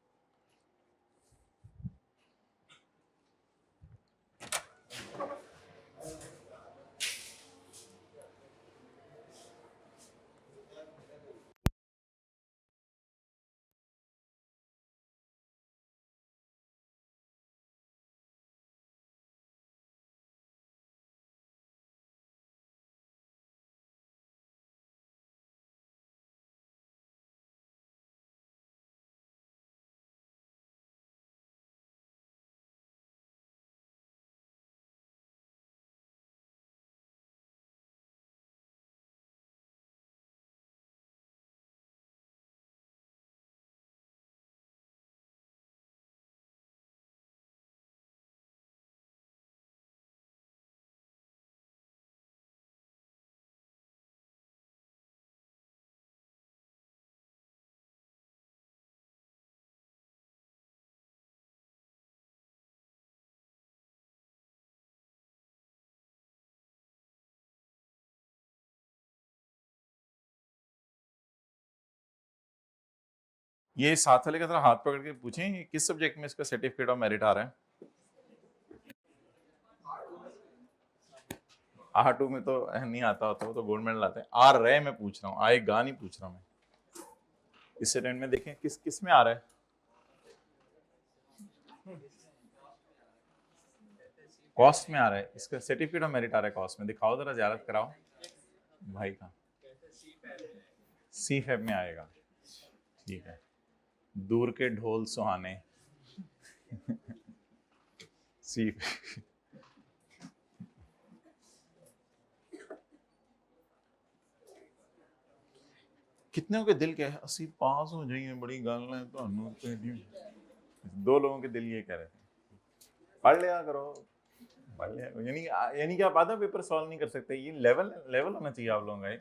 ये साथ वाले का तरह हाथ पकड़ के पूछें किस सब्जेक्ट में इसका सर्टिफिकेट ऑफ मेरिट आ रहा है। R2 में तो नहीं आता होता, वो तो गोल्ड मेडल आते हैं। आ रहे मैं पूछ रहा हूँ, आएगा नहीं पूछ रहा मैं। इस स्टूडेंट में देखें किस किस में आ रहा है। कॉस्ट में आ रहा है, इसका सर्टिफिकेट ऑफ मेरिट आ रहा है कॉस्ट में। दिखाओ जरा, ज़ियारत कराओ भाई का। सी फैब में आएगा, ठीक है। दूर के ढोल सुहाने सी। कितने के दिल कह असी पास हो जाइए, बड़ी गल है तो। दो लोगों के दिल ये कह रहे थे पढ़ लिया करो, पढ़ लिया करो। यानी क्या बात है, पेपर सॉल्व नहीं कर सकते। ये लेवल होना चाहिए आप लोगों का।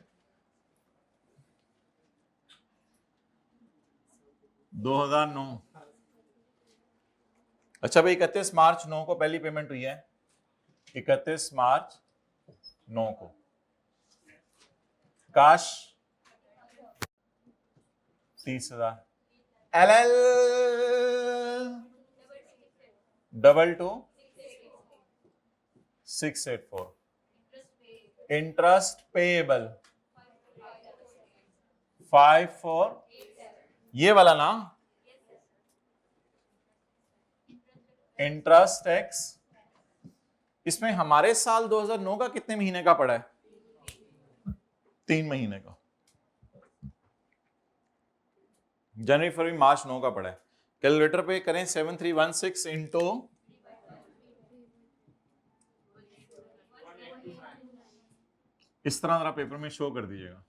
2009। अच्छा भाई 31 मार्च 9 को पहली पेमेंट हुई है। 31 मार्च 9 को काश 30,000। LL 22,684। Interest payable 54। ये वाला ना, इंटरेस्ट टैक्स। इसमें हमारे साल 2009 का कितने महीने का पड़ा है? 3 महीने का। जनवरी फरवरी मार्च 9 का पड़ा है। कैलकुलेटर पे करें 7316 इंटू इस तरह जरा पेपर में शो कर दीजिएगा।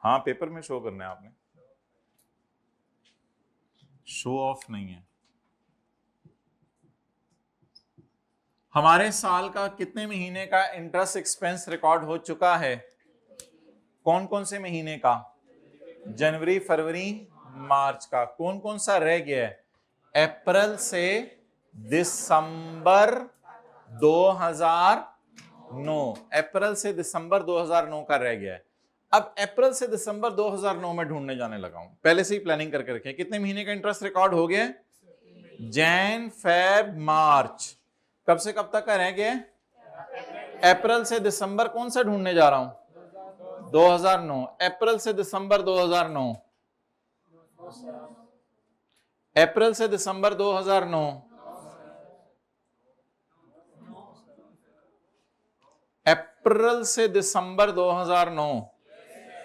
हाँ पेपर में शो करना है आपने, शो ऑफ नहीं है। हमारे साल का कितने महीने का इंटरेस्ट एक्सपेंस रिकॉर्ड हो चुका है? कौन कौन से महीने का? जनवरी फरवरी मार्च का। कौन कौन सा रह गया है? अप्रैल से दिसंबर 2009। अप्रैल से दिसंबर 2009 का रह गया है। अब अप्रैल से दिसंबर 2009 में ढूंढने जाने लगा हूं। पहले से ही प्लानिंग करके रखें कितने महीने का इंटरेस्ट रिकॉर्ड हो गया? Jan Feb March. कब से कब तक का रह गया? अप्रैल से दिसंबर। कौन सा ढूंढने जा रहा हूं? 2009। अप्रैल से दिसंबर 2009। अप्रैल से दिसंबर 2009। अप्रैल से दिसंबर 2009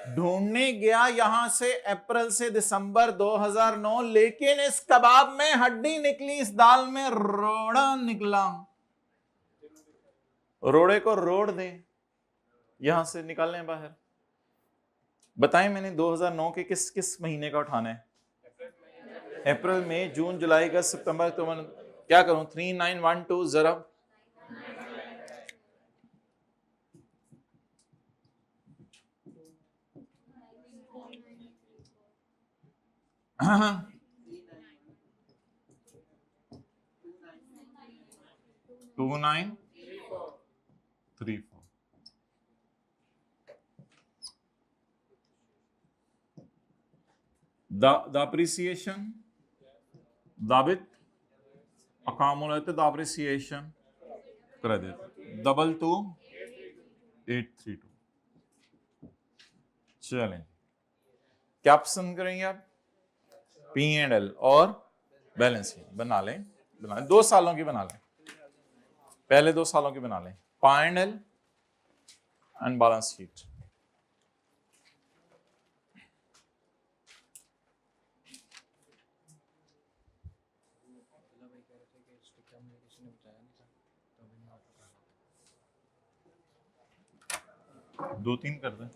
ढूंढने गया यहां से। अप्रैल से दिसंबर 2009, लेकिन इस कबाब में हड्डी निकली, इस दाल में रोड़ा निकला। रोड़े को रोड़ दे, यहां से निकालने बाहर। बताएं मैंने 2009 के किस किस महीने का उठाना है? अप्रैल मई जून जुलाई अगस्त सितंबर अक्टूबर, क्या करूं? 3912 जरा हाँ 2934 the appreciation दाबित accumulated appreciation credit 22832। चलें, क्या पसंद करेंगे आप? P&L और बैलेंस शीट बना लें, 2 सालों की बना लें, पहले 2 सालों की बना लें, P&L एंड बैलेंस शीट। दो तीन कर दें।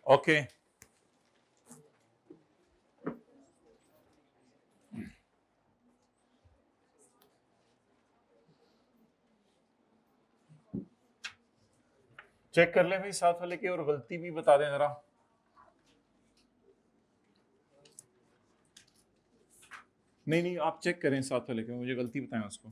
ओके चेक कर ले भाई साथ वाले की, और गलती भी बता दें जरा। नहीं नहीं, आप चेक करें साथ वाले के, मुझे गलती बताएं उसको।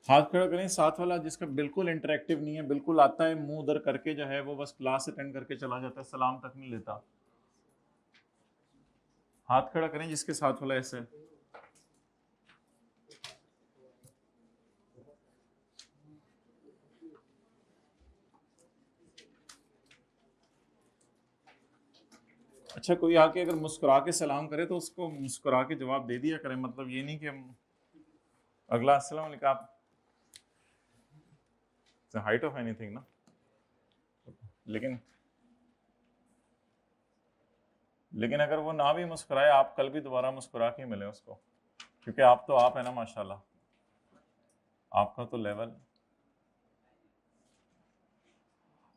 हाथ खड़ा करें साथ वाला जिसका बिल्कुल इंटरेक्टिव नहीं है, बिल्कुल आता है मुंह उधर करके जो है वो बस क्लास अटेंड करके चला जाता है, सलाम तक नहीं लेता। हाथ खड़ा करें जिसके साथ वाला ऐसे। अच्छा, कोई आके अगर मुस्कुरा के सलाम करे तो उसको मुस्कुरा के जवाब दे दिया करें, मतलब ये नहीं कि हम अगला अस्सलाम वालेकुम, आप हाइट ऑफ एनीथिंग ना, लेकिन अगर वो ना भी मुस्कुराए, आप कल भी दोबारा मुस्कुरा के मिले उसको, क्योंकि आप तो आप है ना माशाल्लाह, आपका तो लेवल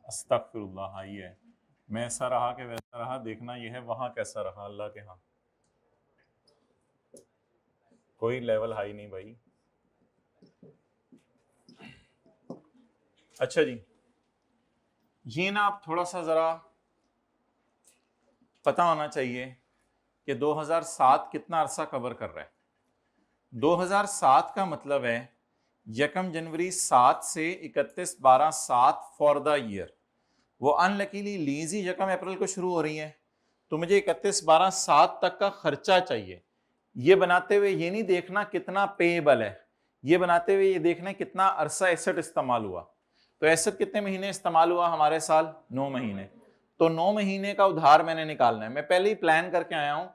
अस्तगफिरुल्लाह हाई है। मैं ऐसा रहा कि वैसा रहा, देखना यह है वहां कैसा रहा अल्लाह के यहाँ, कोई लेवल हाई नहीं भाई। अच्छा जी, ये ना आप थोड़ा सा जरा पता होना चाहिए कि 2007 कितना अरसा कवर कर रहा है। 2007 का मतलब है 1 जनवरी 7 से 31/12 7 फॉर द ईयर। वो अनलकीली लीजी 1 अप्रैल को शुरू हो रही है, तो मुझे 31/12 7 तक का खर्चा चाहिए। ये बनाते हुए ये नहीं देखना कितना पेएबल है, ये बनाते हुए ये देखना कितना अरसा एसेट इस्तेमाल हुआ। तो एसेट कितने महीने इस्तेमाल हुआ हमारे साल? 9 महीने। तो 9 महीने का उधार मैंने निकालना है। मैं पहले ही प्लान करके आया हूं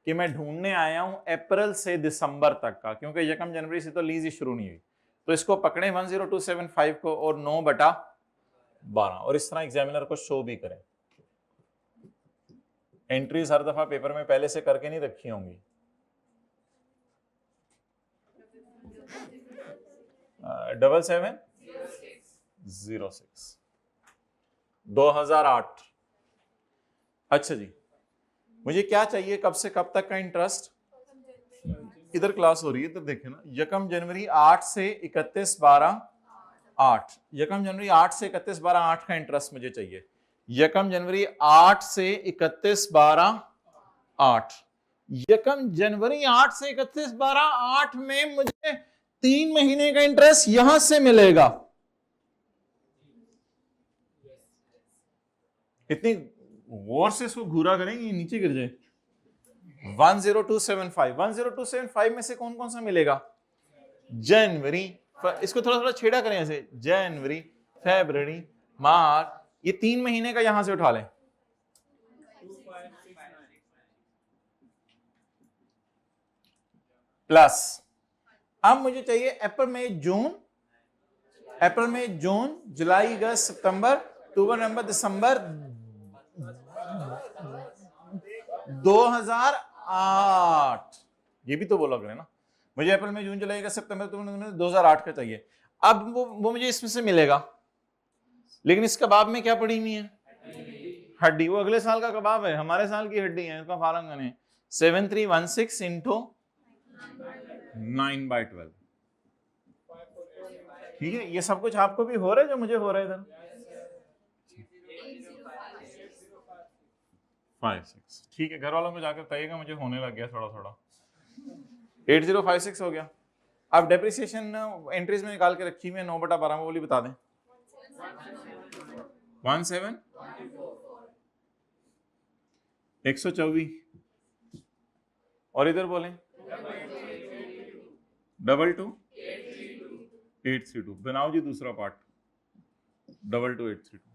कि मैं ढूंढने आया हूं अप्रैल से दिसंबर तक का, क्योंकि 1 जनवरी से तो लीज ही शुरू नहीं हुई। तो इसको पकड़े 10275 को और 9/12, और इस तरह एग्जामिनर को शो भी करें। एंट्रीज हर दफा पेपर में पहले से करके नहीं रखी होंगी। 7706 2008। अच्छा जी, मुझे क्या चाहिए, कब से कब तक का इंटरेस्ट? इधर क्लास हो रही है, इधर देखें ना। 1 जनवरी 8 से 31/12 8, 1 जनवरी 8 से 31/12 8 का इंटरेस्ट मुझे चाहिए। 1 जनवरी 8 से 31/12 8, 1 जनवरी 8 से 31/12 8 में मुझे 3 महीने का इंटरेस्ट यहां से मिलेगा। इतनी गौर से इसको घूरा करेंगे, नीचे गिर जाए। 10275 में से कौन कौन सा मिलेगा? जनवरी, इसको थोड़ा थोड़ा छेड़ा करें ऐसे, जनवरी, फरवरी, मार्च, ये 3 महीने का यहां से उठा लें। प्लस अब मुझे चाहिए अप्रैल मई जून जुलाई अगस्त सितंबर अक्टूबर नवंबर दिसंबर 2008। ये भी तो बोला करें ना, मुझे अप्रैल मई जून जुलाई अगस्त सितंबर अक्टूबर नवंबर 2008 का चाहिए। अब वो मुझे इसमें से मिलेगा, लेकिन इस कबाब में क्या पड़ी हुई है? हड्डी। वो अगले साल का कबाब है, हमारे साल की हड्डी है, इसका फार्म करें 7316 इंटू 9/12। ठीक है, ये सब कुछ आपको भी हो रहा है जो मुझे हो रहा है इधर। 56, ठीक है, घर वालों को जाकर कहिएगा मुझे होने लग गया थोड़ा थोड़ा। 8056 हो गया। अब डेप्रिसिएशन एंट्रीज में निकाल के रखी हुई है 9/12 में, बोली बता दें। 17 124, और इधर बोलें 22 832। बनाओ जी दूसरा पार्ट 22 832।